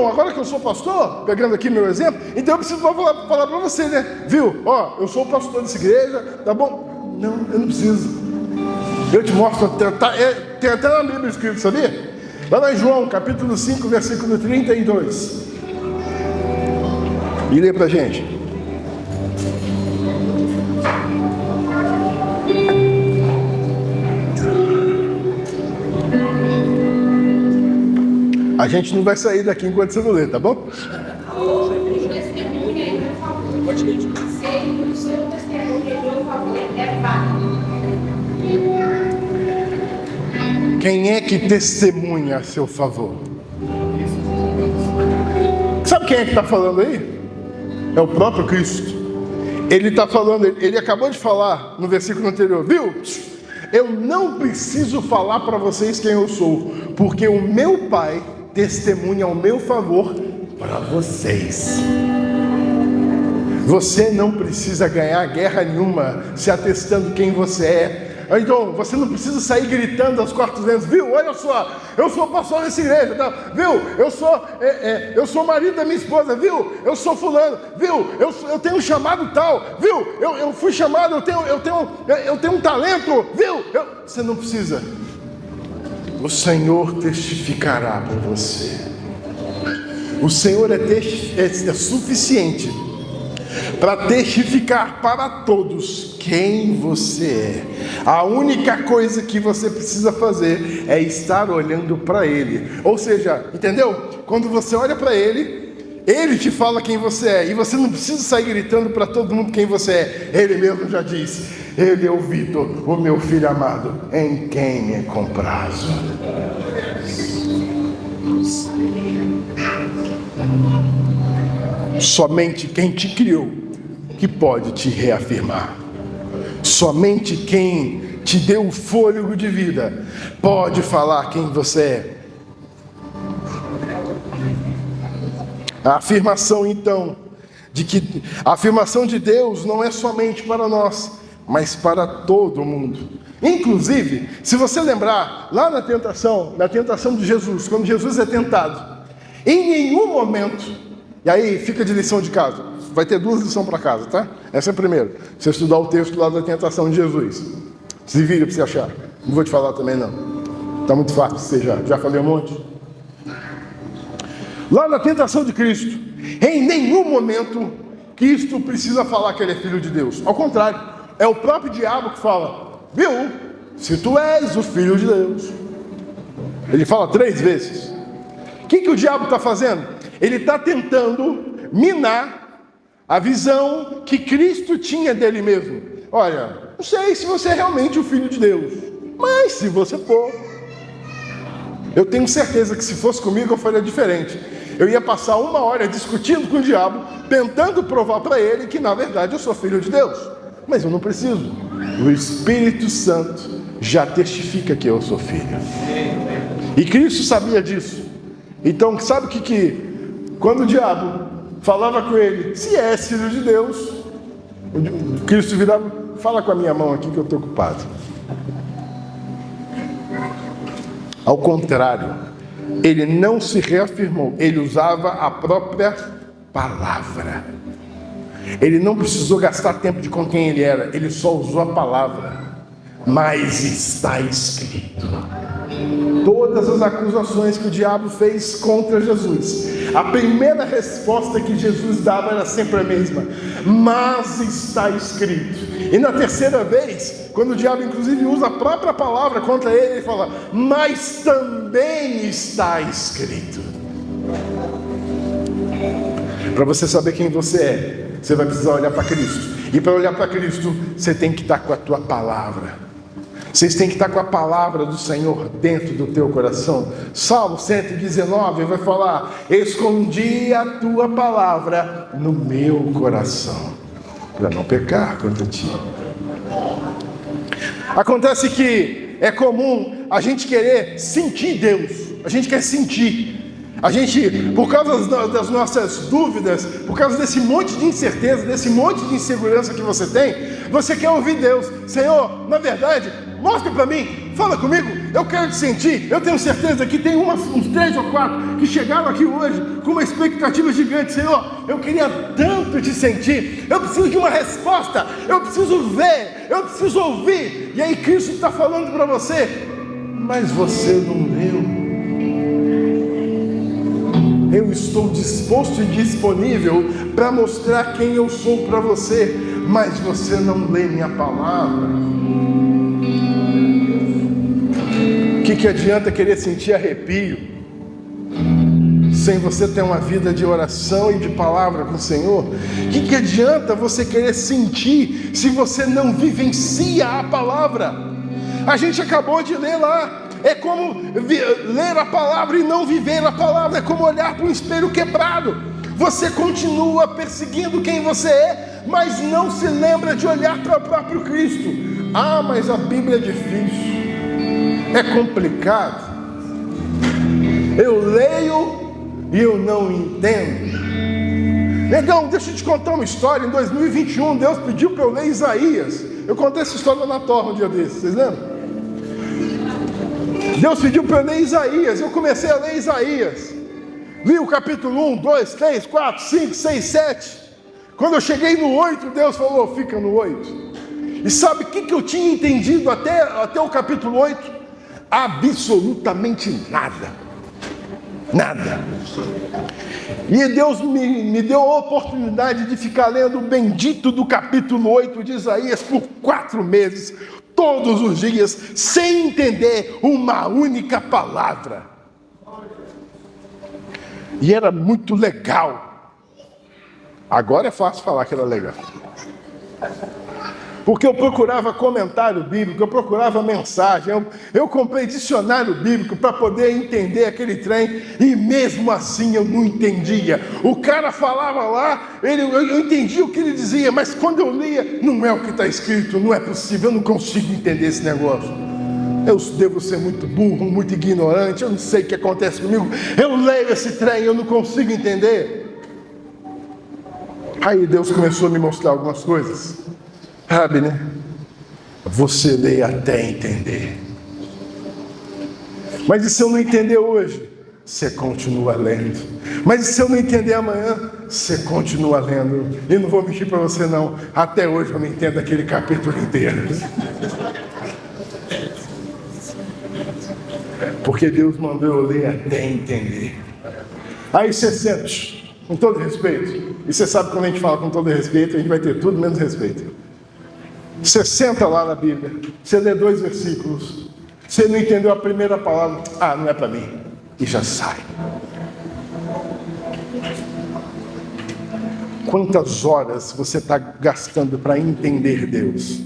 agora que eu sou pastor, pegando aqui meu exemplo, então eu preciso falar para você, né? Viu? Ó, eu sou o pastor dessa igreja, tá bom? Não, eu não preciso. Eu te mostro, tem até na Bíblia escrito, sabia? Lá em João, capítulo 5, versículo 32. E lê pra gente. A gente não vai sair daqui enquanto você não lê, tá bom? Quem é que testemunha a seu favor? Sabe quem é que está falando aí? É o próprio Cristo. Ele está falando, ele acabou de falar no versículo anterior, viu? Eu não preciso falar para vocês quem eu sou, porque o meu Pai testemunha ao meu favor para vocês. Você não precisa ganhar guerra nenhuma se atestando quem você é. Então, você não precisa sair gritando aos quatro ventos, viu? Olha só, eu sou pastor dessa igreja, tá? Viu? Eu sou marido da minha esposa, viu? Eu sou fulano, viu? Eu tenho um chamado tal, viu? Eu fui chamado, eu tenho um talento, viu? Você não precisa. O Senhor testificará por você. O Senhor é suficiente para testificar para todos quem você é. A única coisa que você precisa fazer é estar olhando para Ele. Ou seja, entendeu? Quando você olha para Ele, Ele te fala quem você é. E você não precisa sair gritando para todo mundo quem você é. Ele mesmo já disse: Ele é o Vitor, o meu filho amado, em quem me comprazo. Somente quem te criou que pode te reafirmar. Somente quem te deu o fôlego de vida pode falar quem você é. A afirmação, então, a afirmação de Deus não é somente para nós, mas para todo mundo. Inclusive, se você lembrar, lá na tentação de Jesus, quando Jesus é tentado, em nenhum momento, e aí fica de lição de casa, vai ter 2 lições para casa, tá? Essa é a primeira. Você estudar o texto lá da tentação de Jesus. Se vira para você achar. Não vou te falar também, não. Está muito fácil, você já falei um monte. Lá na tentação de Cristo, em nenhum momento Cristo precisa falar que ele é filho de Deus. Ao contrário, é o próprio diabo que fala: viu, se tu és o filho de Deus. Ele fala 3 vezes. O que o diabo está fazendo? Ele está tentando minar a visão que Cristo tinha dele mesmo. Olha, não sei se você é realmente o filho de Deus, mas se você for, eu tenho certeza que se fosse comigo eu faria diferente. Eu ia passar 1 hora discutindo com o diabo, tentando provar para ele que na verdade eu sou filho de Deus. Mas eu não preciso. O Espírito Santo já testifica que eu sou filho. E Cristo sabia disso. Então, sabe o que quando o diabo falava com ele, se é filho de Deus, Cristo virava: fala com a minha mão aqui que eu estou ocupado. Ao contrário, ele não se reafirmou, ele usava a própria palavra. Ele não precisou gastar tempo de com quem ele era, ele só usou a palavra. Mas está escrito. Todas as acusações que o diabo fez contra Jesus, a primeira resposta que Jesus dava era sempre a mesma: mas está escrito. E na terceira vez, quando o diabo inclusive usa a própria palavra contra ele, ele fala: mas também está escrito. Para você saber quem você é, você vai precisar olhar para Cristo. E para olhar para Cristo, você tem que estar com a tua palavra. Vocês têm que estar com a palavra do Senhor dentro do teu coração. Salmo 119 vai falar: escondi a tua palavra no meu coração, para não pecar contra ti. Acontece que é comum a gente querer sentir Deus. A gente quer sentir. A gente, por causa das nossas dúvidas, por causa desse monte de incerteza, desse monte de insegurança que você tem, você quer ouvir Deus. Senhor, na verdade, mostra para mim, fala comigo, eu quero te sentir. Eu tenho certeza que tem uns 3 ou 4 que chegaram aqui hoje com uma expectativa gigante. Senhor, eu queria tanto te sentir, eu preciso de uma resposta, eu preciso ver, eu preciso ouvir. E aí Cristo está falando para você: mas você não leu. Eu estou disposto e disponível para mostrar quem eu sou para você, mas você não lê minha palavra. O que adianta querer sentir arrepio sem você ter uma vida de oração e de palavra com o Senhor? O que adianta você querer sentir se você não vivencia a palavra? A gente acabou de ler lá. É como ler a palavra e não viver a palavra. É como olhar para um espelho quebrado. Você continua perseguindo quem você é, mas não se lembra de olhar para o próprio Cristo. Ah, mas a Bíblia é difícil, é complicado. Eu leio e eu não entendo. Negão, deixa eu te contar uma história. Em 2021, Deus pediu para eu ler Isaías. Eu contei essa história na Torre um dia desses, vocês lembram? Deus pediu para eu ler Isaías, eu comecei a ler Isaías, li o capítulo 1, 2, 3, 4, 5, 6, 7, quando eu cheguei no 8, Deus falou: fica no 8, e sabe o que eu tinha entendido até o capítulo 8? Absolutamente nada, e Deus me deu a oportunidade de ficar lendo o bendito do capítulo 8 de Isaías por 4 meses, todos os dias, sem entender uma única palavra. E era muito legal. Agora é fácil falar que era legal. Porque eu procurava comentário bíblico, eu procurava mensagem, eu comprei dicionário bíblico para poder entender aquele trem, e mesmo assim eu não entendia. O cara falava lá, eu entendia o que ele dizia, mas quando eu lia, não é o que está escrito, não é possível, eu não consigo entender esse negócio. Eu devo ser muito burro, muito ignorante, eu não sei o que acontece comigo, eu leio esse trem, eu não consigo entender. Aí Deus começou a me mostrar algumas coisas. Sabe, né? Você lê até entender. Mas e se eu não entender hoje? você continua lendo. Mas se eu não entender amanhã, você continua lendo. E não vou mentir para você não, até hoje eu não entendo aquele capítulo inteiro. Porque Deus mandou eu ler até entender. Aí você sente, com todo respeito, e você sabe que quando a gente fala com todo respeito, a gente vai ter tudo menos respeito. Você senta lá na Bíblia, você lê 2 versículos, você não entendeu a primeira palavra, não é para mim, e já sai. Quantas horas você está gastando para entender Deus?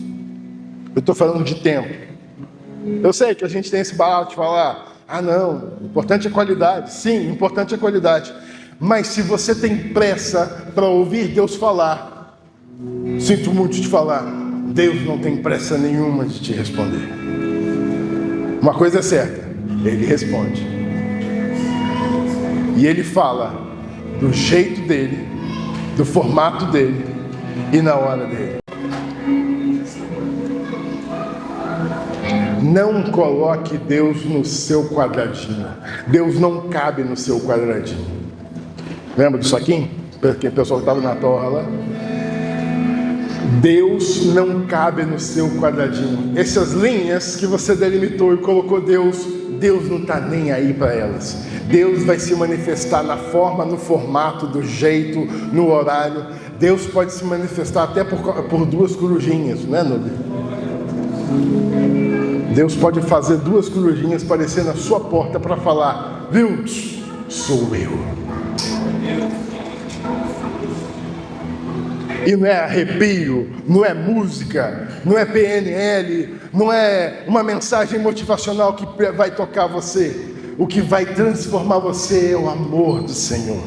Eu estou falando de tempo. Eu sei que a gente tem esse barato de falar, não, importante é qualidade. Sim, importante é qualidade. Mas se você tem pressa para ouvir Deus falar, sinto muito te falar, Deus não tem pressa nenhuma de te responder. Uma coisa é certa, Ele responde. E Ele fala do jeito dEle, do formato dEle e na hora dEle. Não coloque Deus no seu quadradinho. Deus não cabe no seu quadradinho. Lembra disso aqui? Porque o pessoal que estava na torre lá. Deus não cabe no seu quadradinho. Essas linhas que você delimitou e colocou Deus não está nem aí para elas. Deus vai se manifestar na forma, no formato, do jeito, no horário. Deus pode se manifestar até por 2 corujinhas, né, Nubia? Deus pode fazer 2 corujinhas aparecer na sua porta para falar, viu? Sou eu. E não é arrepio, não é música, não é PNL, não é uma mensagem motivacional que vai tocar você. O que vai transformar você é o amor do Senhor.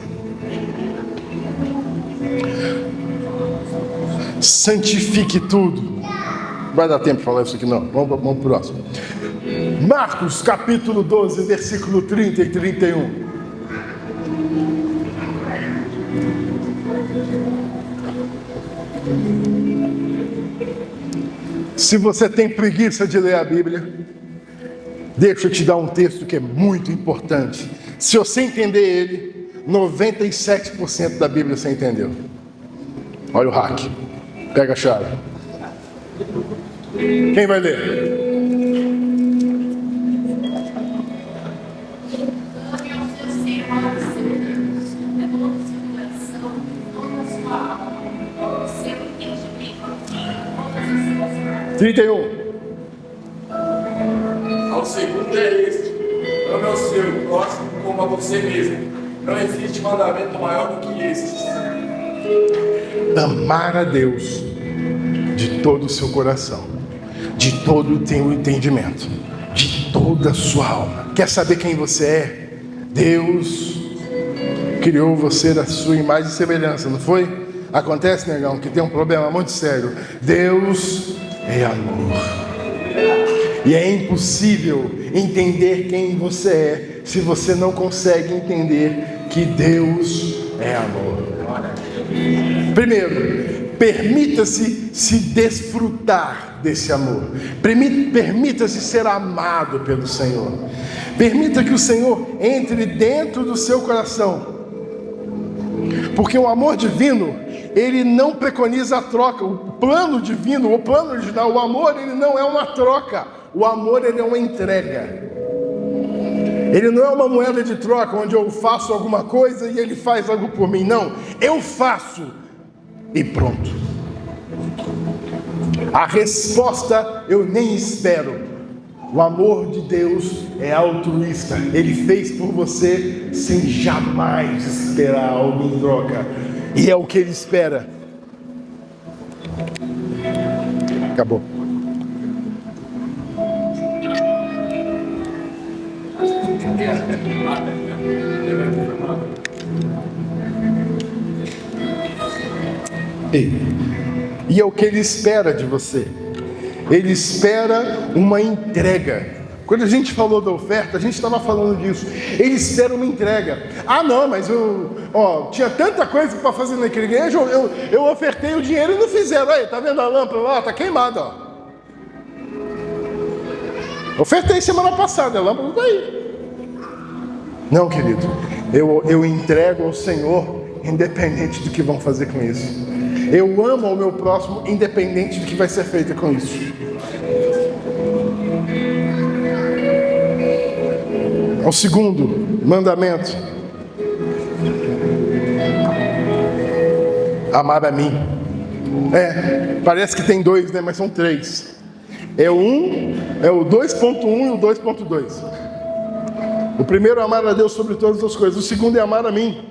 Santifique tudo. Vai dar tempo de falar isso aqui não. Vamos pro próximo. Marcos capítulo 12, versículo 30 e 31. Se você tem preguiça de ler a Bíblia, deixa eu te dar um texto que é muito importante. Se você entender ele, 97% da Bíblia você entendeu. Olha o hack. Pega a chave. Quem vai ler? Ame ao seu Senhor, seu Deus, é todo o seu coração, toda a sua alma, todo o seu entendimento, todas as suas forças. 31. Ao segundo é este: ame ao seu próximo como a você mesmo. Não existe mandamento maior do que este. Amar a Deus de todo o seu coração, de todo o teu entendimento, de toda a sua alma. Quer saber quem você é? Deus criou você da sua imagem e semelhança, não foi? Acontece, negão, que tem um problema muito sério. Deus é amor. E é impossível entender quem você é se você não consegue entender que Deus é amor. Primeiro, permita-se se desfrutar desse amor. Permita-se ser amado pelo Senhor. Permita que o Senhor entre dentro do seu coração. Porque o amor divino, ele não preconiza a troca. O plano divino, o plano original, o amor, ele não é uma troca. O amor, ele é uma entrega. Ele não é uma moeda de troca onde eu faço alguma coisa e ele faz algo por mim. Não, eu faço e pronto. A resposta eu nem espero. O amor de Deus é altruísta. Ele fez por você sem jamais esperar algo em troca. E é o que ele espera. Acabou. E é o que ele espera de você. Ele espera uma entrega. Quando a gente falou da oferta, a gente estava falando disso. Ele espera uma entrega. Não, mas tinha tanta coisa para fazer na igreja, eu ofertei o dinheiro e não fizeram. Aí, tá vendo a lâmpada lá? Tá queimada, ó. Ofertei semana passada, a lâmpada está aí. Não, querido, eu entrego ao Senhor independente do que vão fazer com isso. Eu amo ao meu próximo independente do que vai ser feito com isso. O segundo mandamento: amar a mim. Parece que tem dois, né? Mas são três. É o 2.1 e o 2.2. O primeiro é amar a Deus sobre todas as coisas. O segundo é amar a mim.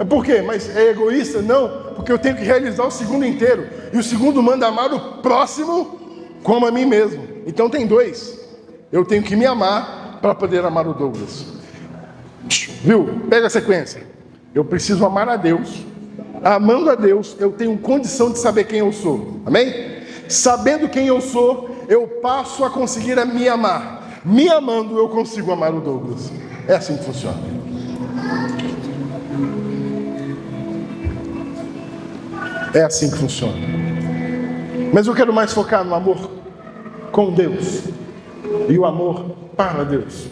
Por quê? Mas é egoísta? Não, porque eu tenho que realizar o segundo inteiro. E o segundo manda amar o próximo como a mim mesmo. Então tem dois. Eu tenho que me amar para poder amar o Douglas. Viu? Pega a sequência. Eu preciso amar a Deus. Amando a Deus, eu tenho condição de saber quem eu sou. Amém? Sabendo quem eu sou, eu passo a conseguir a me amar. Me amando, eu consigo amar o Douglas. É assim que funciona. É assim que funciona. Mas eu quero mais focar no amor com Deus e o amor para Deus.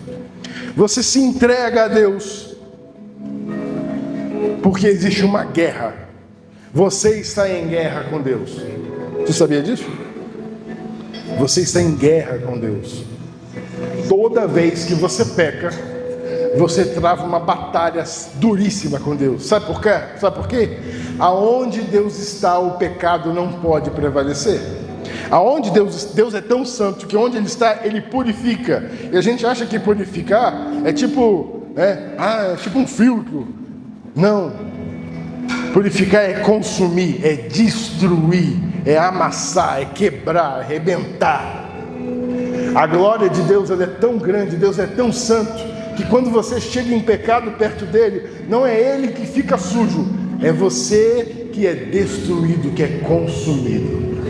Você se entrega a Deus porque existe uma guerra. Você está em guerra com Deus. Você sabia disso? Você está em guerra com Deus. Toda vez que você peca, você trava uma batalha duríssima com Deus. Sabe por quê? Sabe por quê? Aonde Deus está, o pecado não pode prevalecer. Aonde Deus é tão santo que onde Ele está, Ele purifica. E a gente acha que purificar é tipo um filtro. Não. Purificar é consumir, é destruir, é amassar, é quebrar, é arrebentar. A glória de Deus, ela é tão grande, Deus é tão santo, que quando você chega em pecado perto dele, não é ele que fica sujo, é você que é destruído, que é consumido.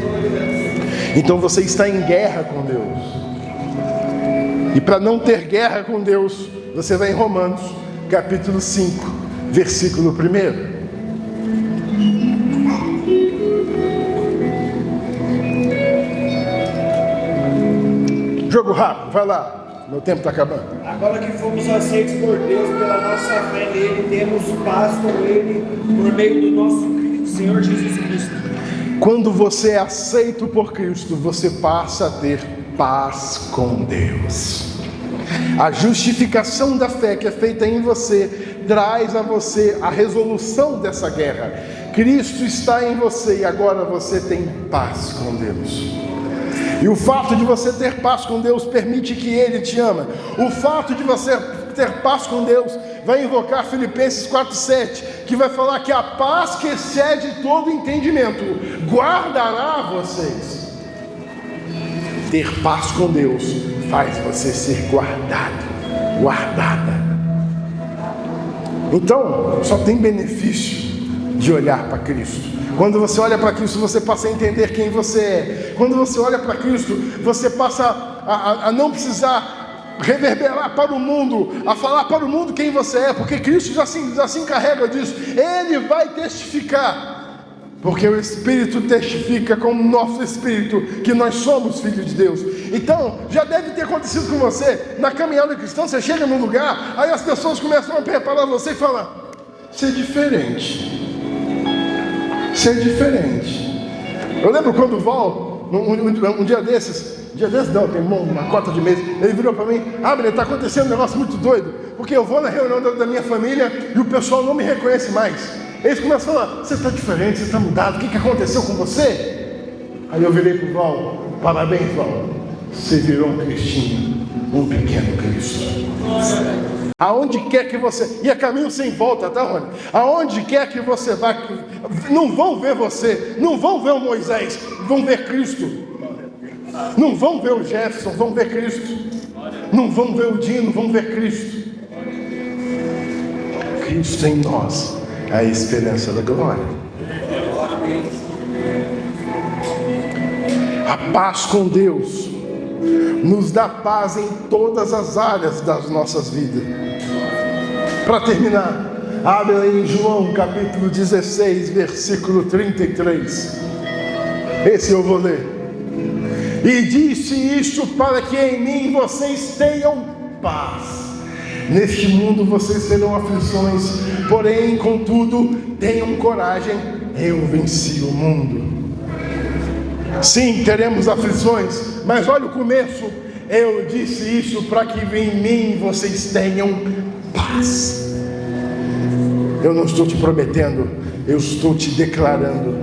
Então você está em guerra com Deus. E para não ter guerra com Deus, você vai em Romanos, capítulo 5, versículo 1. Jogo rápido, vai lá, meu tempo está acabando. Agora que fomos aceitos por Deus pela nossa fé nele, temos paz com ele por meio do nosso Senhor Jesus Cristo. Quando você é aceito por Cristo, você passa a ter paz com Deus. A justificação da fé que é feita em você traz a você a resolução dessa guerra. Cristo está em você e agora você tem paz com Deus. E o fato de você ter paz com Deus permite que Ele te ama. O fato de você ter paz com Deus vai invocar Filipenses 4:7, que vai falar que a paz que excede todo entendimento guardará vocês. Ter paz com Deus faz você ser guardado, guardada. Então, só tem benefício de olhar para Cristo. Quando você olha para Cristo, você passa a entender quem você é. Quando você olha para Cristo, você passa a não precisar reverberar para o mundo, a falar para o mundo quem você é, porque Cristo já se encarrega disso. Ele vai testificar, porque o Espírito testifica com o nosso Espírito que nós somos filhos de Deus. Então, já deve ter acontecido com você, na caminhada cristã, você chega num lugar, aí as pessoas começam a preparar você e falam: você é diferente. Ser diferente. Eu lembro quando o Val, um dia desses não, tem uma cota de mês, ele virou para mim: Abner, está acontecendo um negócio muito doido, porque eu vou na reunião da minha família e o pessoal não me reconhece mais. Eles começam a falar: você está diferente, você está mudado, o que aconteceu com você? Aí eu virei para o Val: parabéns, Val, você virou um cristinho, um pequeno Cristo. Aonde quer que você... E é caminho sem volta, tá, Rony? Aonde quer que você vá, não vão ver você, não vão ver o Moisés, vão ver Cristo. Não vão ver o Jefferson, vão ver Cristo. Não vão ver o Dino, vão ver Cristo. Cristo em nós, a esperança da glória. A paz com Deus nos dá paz em todas as áreas das nossas vidas. Para terminar, abre aí em João capítulo 16, versículo 33. Esse eu vou ler. E disse isto para que em mim vocês tenham paz. Neste mundo vocês terão aflições, porém, contudo, tenham coragem, eu venci o mundo. Sim, teremos aflições, mas olha o começo. Eu disse isso para que em mim vocês tenham paz. Eu não estou te prometendo, eu estou te declarando.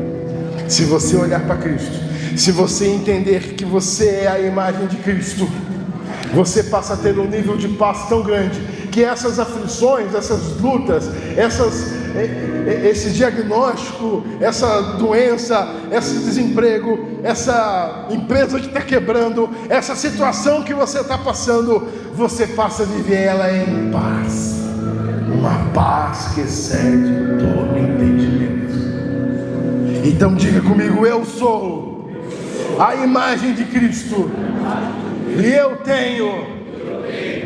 Se você olhar para Cristo, se você entender que você é a imagem de Cristo, você passa a ter um nível de paz tão grande, que essas aflições, essas lutas, esse diagnóstico, essa doença, esse desemprego, essa empresa que está quebrando, essa situação que você está passando, você passa a viver ela em paz. Uma paz que excede todo entendimento. Então diga comigo: eu sou a imagem de Cristo e eu tenho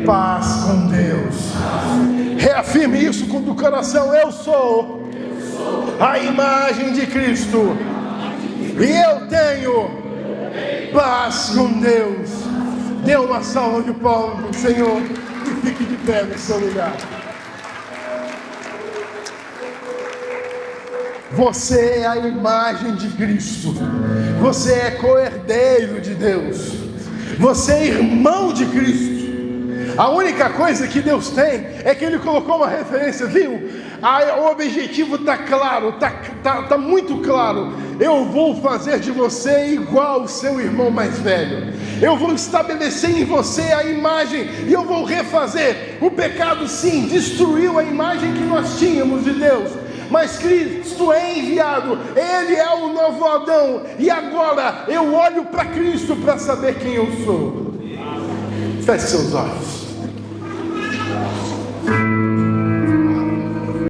paz com Deus. Reafirme isso com o coração: eu sou a imagem de Cristo e eu tenho paz com Deus. Dê uma salva de palmas para o Senhor e fique de pé no seu lugar. Você é a imagem de Cristo. Você é co-herdeiro de Deus. Você é irmão de Cristo. A única coisa que Deus tem é que Ele colocou uma referência, viu? O objetivo está claro, está muito claro. Eu vou fazer de você igual o seu irmão mais velho. Eu vou estabelecer em você a imagem e eu vou refazer. O pecado, sim, destruiu a imagem que nós tínhamos de Deus. Mas Cristo é enviado, Ele é o novo Adão, e agora eu olho para Cristo para saber quem eu sou. Feche seus olhos.